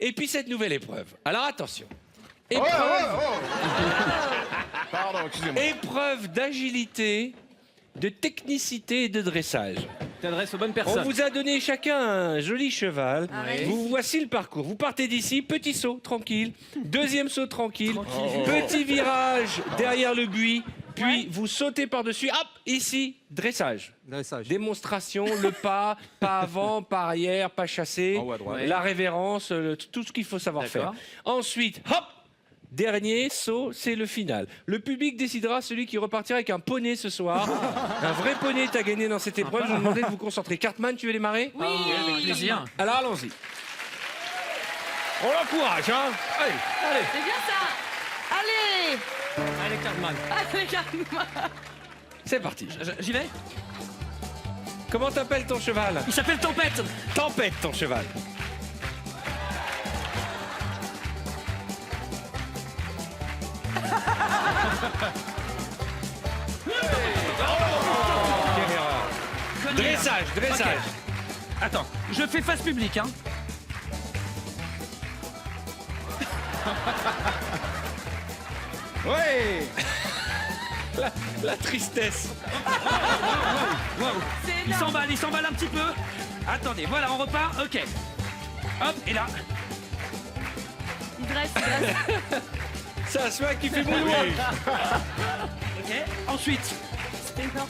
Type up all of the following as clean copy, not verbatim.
Et puis cette nouvelle épreuve. Alors attention. Pardon, excusez-moi. Épreuve d'agilité, de technicité et de dressage. T'adresses aux bonnes On personnes. vous a donné chacun un joli cheval. Oui. Vous voici le parcours. Vous partez d'ici, petit saut, tranquille. Deuxième saut, tranquille. Petit virage derrière le buis. Puis vous sautez par-dessus. Hop, ici, dressage. Dressage. Démonstration, le pas avant, pas arrière, pas chassé. En haut à droite. La révérence, tout ce qu'il faut savoir faire. D'accord. Ensuite, hop, dernier saut, c'est le final. Le public décidera celui qui repartira avec un poney ce soir. Un vrai poney t'a gagné dans cette épreuve. Je vous demandais de vous concentrer. Cartman, tu veux démarrer? Oui, Avec plaisir. Alors allons-y. On l'encourage, hein? Allez. C'est bien ça. Allez. Allez, Cartman. Allez, calme-moi. C'est parti. J'y vais. Comment t'appelles ton cheval? Il s'appelle Tempête. Tempête, ton cheval. Quelle erreur. Connerie. Dressage. Attends, je fais face publique, hein. Ouais. La tristesse. C'est Il énorme. il s'emballe un petit peu. Attendez, voilà, on repart. Ok. Hop, et là. Il dresse, il dresse. C'est un cheval qui fait moonwalk. Ok. Ensuite. C'est énorme.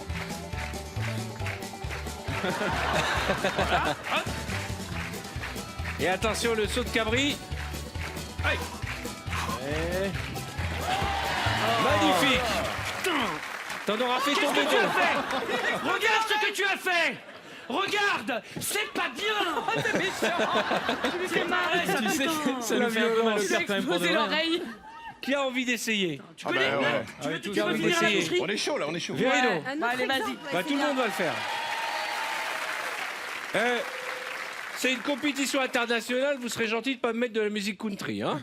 Et attention, le saut de cabri. Aïe. Magnifique. T'en auras fait Qu'est-ce tomber que tu as deux. fait? Regarde ce que tu as fait. Regarde, c'est pas bien. C'est méchant. Tu lui fais mal. Ouais, ça, putain. tu sais, ça La nous fait un peu mal au Tu lui as cœur quand même pour de explosé vrai. l'oreille. Qui a envie d'essayer? Tu connais? bah ouais. Tu veux tout tu ça, veux on finir va à la essayer. boucherie? On est chaud là, on est chaud. Vérino. Un autre Allez, vas-y. exemple, Bah, tout le monde va le faire. C'est une compétition internationale, vous serez gentil de pas me mettre de la musique country. Hein.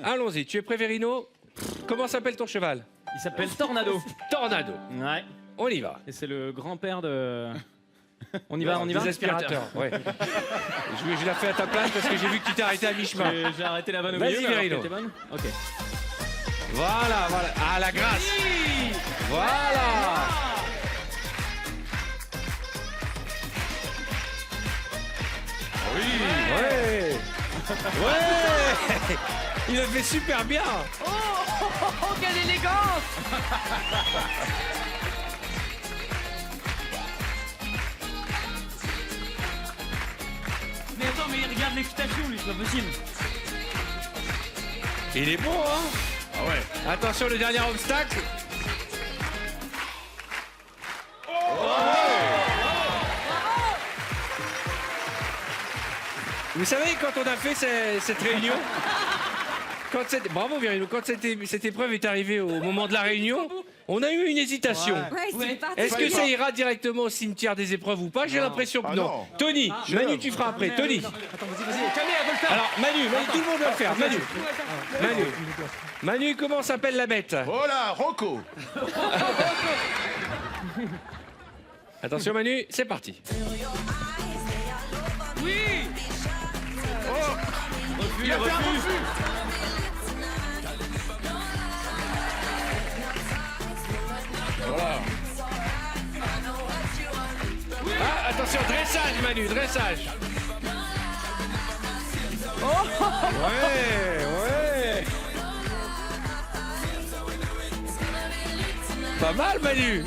Allons-y, tu es prêt, Vérino? Comment s'appelle ton cheval? Il s'appelle Tornado. Tornado. Ouais. On y va. Et c'est le grand-père de. On y va, on y va. Des aspirateurs. Ouais. Je la fais à ta place parce que j'ai vu que tu t'es arrêté à mi-chemin. J'ai arrêté la vanne au Vas-y, milieu. alors Vérino. qu'elle était bonne. Ok. Voilà. Ah, la grâce. Voilà. Ouais. Ouais. Il a fait super bien. Oh, quelle élégance. Mais attends, mais il regarde l'excitation, lui, c'est pas possible. Il est bon, hein? Ah ouais. Attention, le dernier obstacle. Vous savez, quand on a fait cette réunion, bravo Virino, quand cette épreuve est arrivée au moment de la réunion, on a eu une hésitation. Ouais, c'est Est-ce que Fallait ça pas. ira directement au cimetière des épreuves ou pas? J'ai l'impression que Ah non. non. Tony, Manu, tu feras après. Tony. Attends, vas-y. Camille, elle veut le faire. Alors, Manu, tout le monde va le faire. Manu, comment s'appelle la bête? Voilà, Rocco. Attention Manu, c'est parti. Oui. Il a fait un refus. Voilà. Ah, attention, dressage Manu, dressage. Ouais. Pas mal Manu.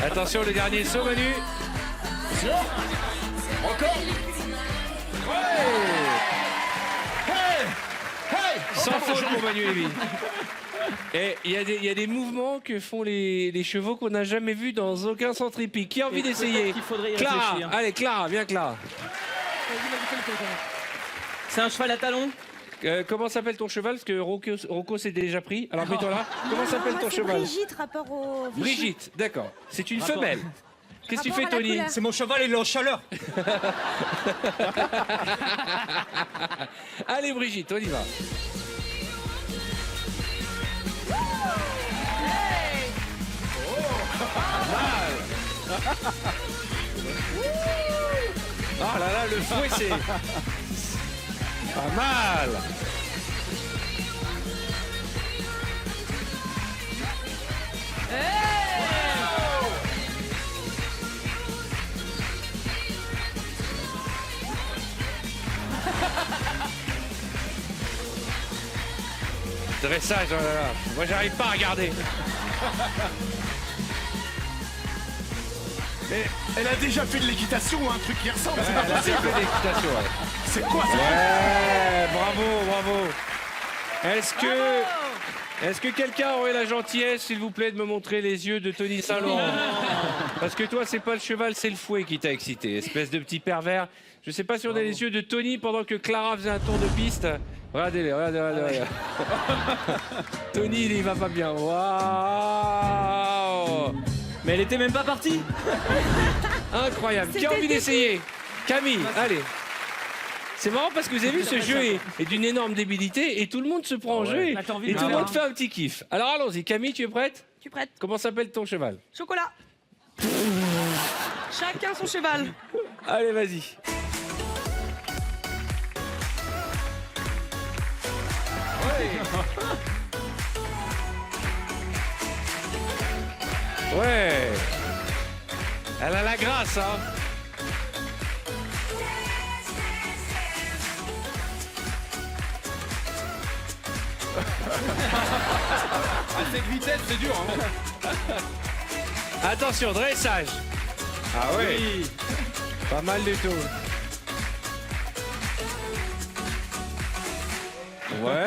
Attention, le dernier saut Manu. Encore. Sans faute pour Manu Lévy. Et il y a des mouvements que font les chevaux qu'on n'a jamais vus dans aucun centre hippique. Qui a envie d'essayer? Il faudrait y Clara, réfléchir. allez Clara, viens Clara. C'est un cheval à talons. Comment s'appelle ton cheval? Parce que Rocco s'est déjà pris. Alors mets-toi là. Comment s'appelle ton cheval? Brigitte, rapport au... Brigitte, d'accord. C'est une Rapport. femelle. Qu'est-ce que tu fais Rapport à la Tony? couleur. C'est mon cheval, il est en chaleur. Allez Brigitte, on y va. Oh là là, le fouet, c'est pas mal. Dressage, oh là là. Moi, j'arrive pas à regarder. Mais elle a déjà fait de l'équitation ou un truc qui ressemble, c'est Elle a pas fait possible. de l'équitation, ouais. C'est quoi ça? Ouais, bravo. Est-ce que quelqu'un aurait la gentillesse, s'il vous plaît, de me montrer les yeux de Tony Saint-Laurent? Parce que toi, c'est pas le cheval, c'est le fouet qui t'a excité, espèce de petit pervers. Je sais pas si on a les yeux de Tony pendant que Clara faisait un tour de piste. Regardez-les, regardez. Tony, il va pas bien. Waouh! Mais elle était même pas partie. Incroyable. Qui a envie d'essayer? Camille, allez. C'est marrant parce que vous avez vu, ce jeu est d'une énorme débilité et tout le monde se prend en jeu et, Bah, t'as envie de et tout le faire, monde hein. fait un petit kiff. Alors allons-y. Camille, tu es prête? Tu prête? Comment s'appelle ton cheval? Chocolat. Chacun son cheval. Allez, vas-y. Ouais. Elle a la grâce, hein. À cette vitesse, c'est dur. Hein. Attention, dressage. Ah oui. Pas mal du tout. Ouais.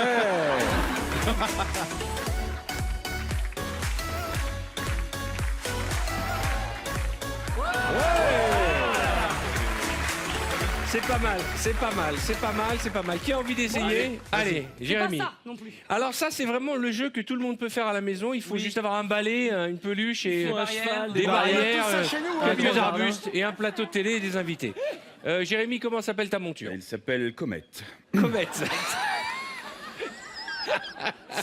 C'est pas mal, c'est pas mal, c'est pas mal, c'est pas mal. Qui a envie d'essayer? Allez, Jérémy. Pas ça non plus. Alors ça, c'est vraiment le jeu que tout le monde peut faire à la maison. Il faut juste avoir un balai, une peluche et un cheval, des On a barrières, tout ça chez nous, hein, quelques dans le arbustes et un plateau de télé et des invités. Jérémy, comment s'appelle ta monture? Il s'appelle Comète. Comète.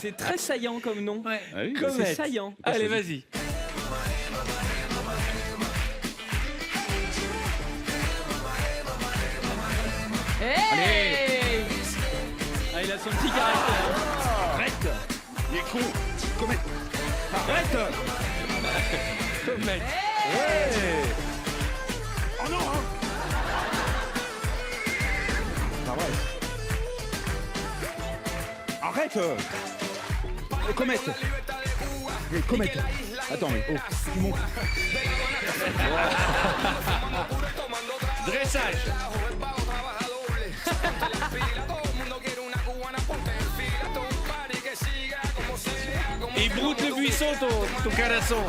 C'est très saillant comme nom. Ouais. Ah oui, Comète. C'est saillant. Allez, vas-y. Hey. Ah, il a son petit caractère. Arrête. Il est con. Comète. Arrête. Comète. Ouais. Oh non. Hein. Arrête. Comète. Comète. Attends, mais oh, tu montes. Dressage. Il broute le buisson, ton canasson. Ouais,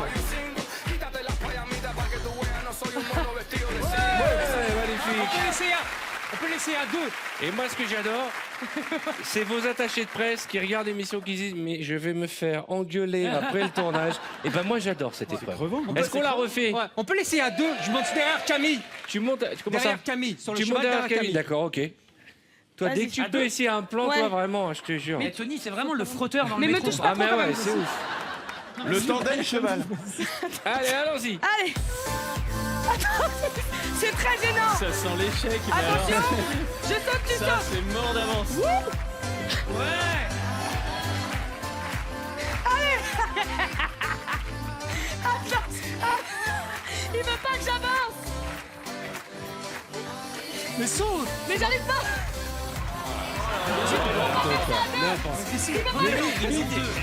magnifique. On peut laisser à deux. Et moi, ce que j'adore, c'est vos attachés de presse qui regardent l'émission qui disent mais je vais me faire engueuler après le tournage. Et ben moi, j'adore cette épreuve. Est-ce qu'on la refait? Ouais, on peut laisser à deux. Je monte derrière Camille. Tu montes, comment ça? Derrière Camille. Sur le Tu montes cheval derrière derrière Camille, Camille. d'accord, ok. Toi, dès Vas-y, que tu à peux deux. essayer un plan, Ouais. toi, vraiment, je te jure. Mais Tony, c'est vraiment le frotteur dans Mais le me métro. touche pas Ah, mais trop, quand ouais, même. c'est ouf. Le tandem cheval. Allez, allons-y. Allez. Attends, c'est très gênant. Ça sent l'échec. mais Attention. alors, Je saute, tu Ça, sautes. c'est mort d'avance. Ouais. Attends. Il veut pas que j'avance. Mais saute. Mais j'arrive pas.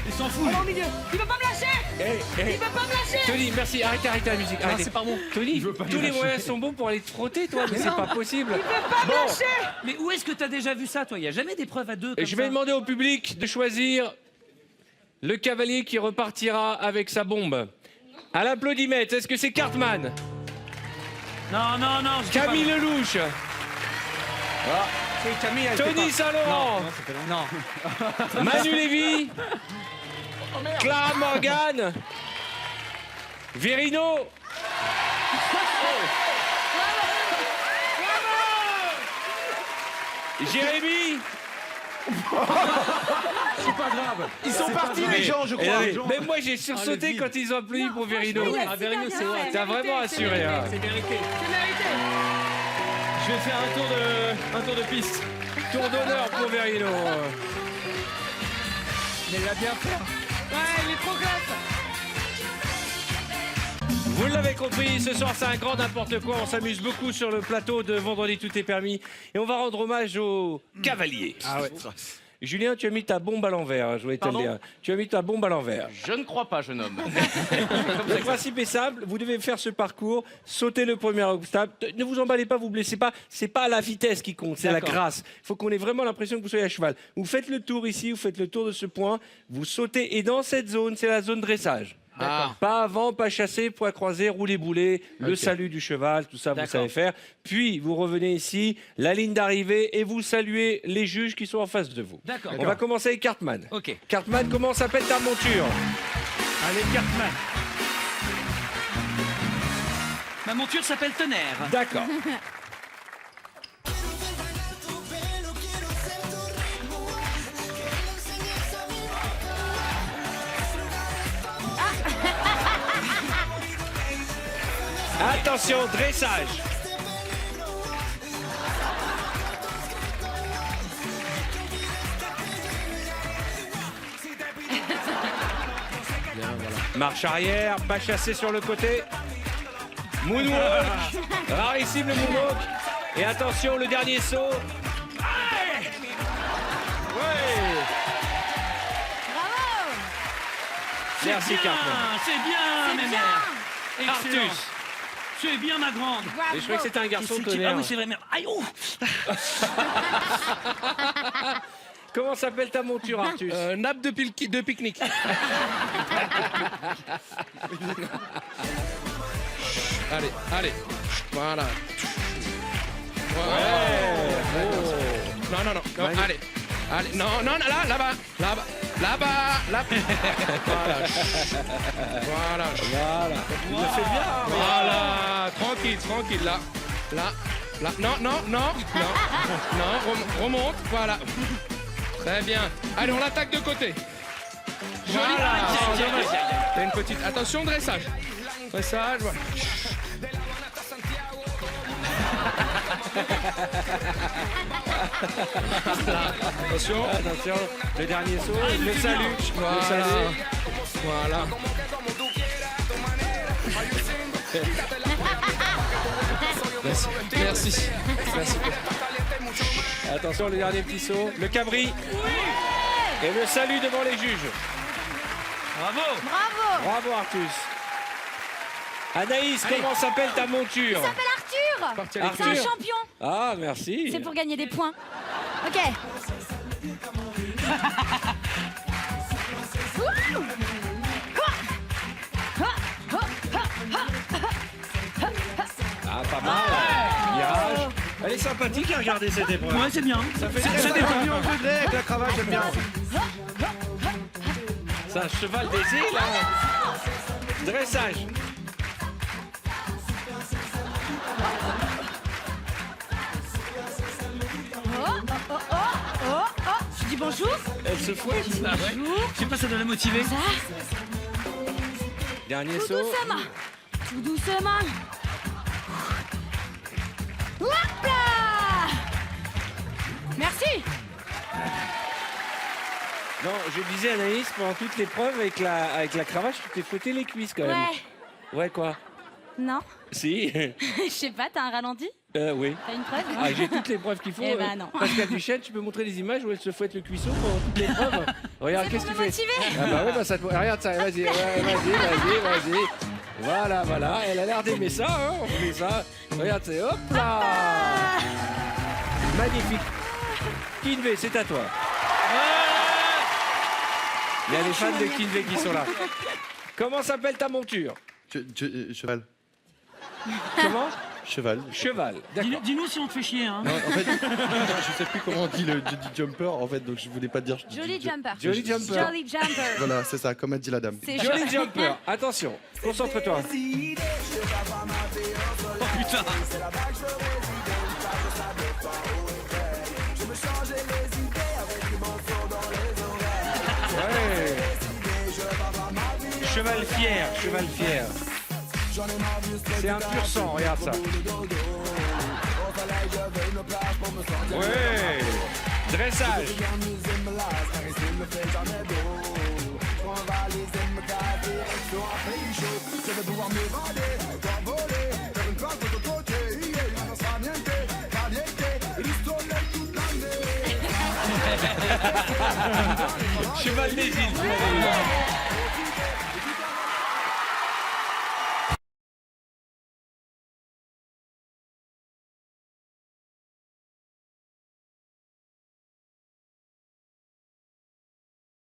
Il s'en fout. Allez, au milieu. Il veut pas me lâcher. Eh, Il veut pas me lâcher. Tony, merci. Arrêtez la musique. Non, Arrêtez. c'est pas bon. Tony, tous les moyens sont bons pour aller te frotter, toi, mais c'est pas possible. Il veut pas me lâcher. Mais où est-ce que t'as déjà vu ça, toi? Il y a jamais d'épreuve à deux comme Je vais ça. demander au public de choisir le cavalier qui repartira avec sa bombe. À l'applaudimètre, est-ce que c'est Cartman, Non, non, non. je dis pas- Camille Lelouch, C'est Camille. elle fait Tony pas. Saint-Laurent, Non, c'est pas- non. Manu Lévy, Clara Morgan, Verino. Jérémy. Ils sont partis les gens, je Et crois. oui, même moi j'ai sursauté vide. quand ils ont applaudi pour Verino. franchement, il a Ah, super Verino, bien c'est fait. vrai. T'as vraiment assuré, hein. C'est mérité. C'est mérité. Je vais faire un tour de piste. Tour d'honneur pour Verino. Mais il va bien faire. Ouais, il est trop classe. Vous l'avez compris, ce soir c'est un grand n'importe quoi. On s'amuse beaucoup sur le plateau de Vendredi Tout est permis. Et on va rendre hommage aux cavaliers. Ah ouais. Julien, tu as mis ta bombe à l'envers. Je voulais te le dire. Tu as mis ta bombe à l'envers. Je ne crois pas, jeune homme. Le principe est simple. Vous devez faire ce parcours, sauter le premier obstacle. Ne vous emballez pas, vous blessez pas. C'est pas la vitesse qui compte, c'est la D'accord. grâce. Il faut qu'on ait vraiment l'impression que vous soyez à cheval. Vous faites le tour ici, vous faites le tour de ce point, vous sautez. Et dans cette zone, c'est la zone dressage. Pas avant, pas chasser, poids croisé, rouler boulet, le salut du cheval, tout ça vous D'accord. savez faire. Puis vous revenez ici, la ligne d'arrivée et vous saluez les juges qui sont en face de vous. D'accord. On va commencer avec Cartman. Ok. Cartman, comment s'appelle ta monture? Allez, Cartman. Ma monture s'appelle Tonnerre. D'accord. Attention, dressage. Marche arrière, pas chassé sur le côté. Moonwalk. Rarissime le moonwalk. Et attention, le dernier saut. Ouais. Merci, Cartman. C'est bien, mes mères. Excellent. Artus. Tu es bien, ma grande. Et je croyais que c'était un garçon C'est qui- tonnerre. Ah oui, c'est vrai, merde. Aïe, oh. Comment s'appelle ta monture, Artus? Nappe de pique-nique. Allez. Voilà. Non, allez. Non, là-bas. Voilà. Voilà. Il le fait bien. Voilà. Tranquille, là. Non, remonte, voilà. Très bien. Allez, on l'attaque de côté. Voilà. T'as une petite... Attention, dressage. Dressage, voilà. Attention. Attention, le dernier saut, le salut. Voilà. Le salut. Voilà. Merci. Attention, le dernier petit saut, le cabri. Et le salut devant les juges. Bravo. Bravo. Bravo, Artus. Anaïs, comment s'appelle ta monture? Il s'appelle Arthur. Parti à C'est un Arthur. champion. Ah, merci. C'est pour gagner des points. Ok. Wouhou. Ah, pas mal. Virage. Elle est sympathique à regarder cette épreuve. Ouais, c'est bien. Ça fait Ça très détend. Avec la cravate, j'aime bien. C'est un cheval d'essai, là. Dressage. Je dis bonjour. Elle se fouette. Ah ouais. Je sais pas, ça doit la motiver. Ça, Dernier tout saut. doucement. Tout doucement. Hop là. Merci. Non, je disais, Anaïs, pendant toute l'épreuve, avec la cravache, tu t'es fouetté les cuisses, quand même. Ouais. Ouais, quoi? Non. Si. Je sais pas, t'as un ralenti? Oui. T'as une preuve? Ah, j'ai toutes les preuves qu'il faut. Eh ben non. Pascal Duchesne, tu peux montrer les images où elle se fouette le cuisseau pendant toutes les preuves. Regarde, C'est qu'est-ce pour que tu me fais? motiver. Ah bah ouais, bah ça te... Regarde ça, vas-y, ouais, vas-y. Voilà. Elle a l'air d'aimer ça, hein. On fait ça. Regarde, c'est hop là. Magnifique. Kinvey, c'est à toi. Il y a des fans de Kinvey qui sont là. Comment s'appelle ta monture? Cheval. Comment? Cheval. Cheval. D'accord. Dis-nous si on te fait chier, hein. Non, en fait, je sais plus comment on dit le jumper, en fait, donc je voulais pas dire. Joli jumper. Joli jumper. Joli jumper. Voilà, c'est ça, comme a dit la dame. C'est Joli jumper. Attention, concentre-toi. Oh putain. Ouais. Cheval fier. C'est un pur sang, regarde ça. Ouais. Dressage. Cheval des îles.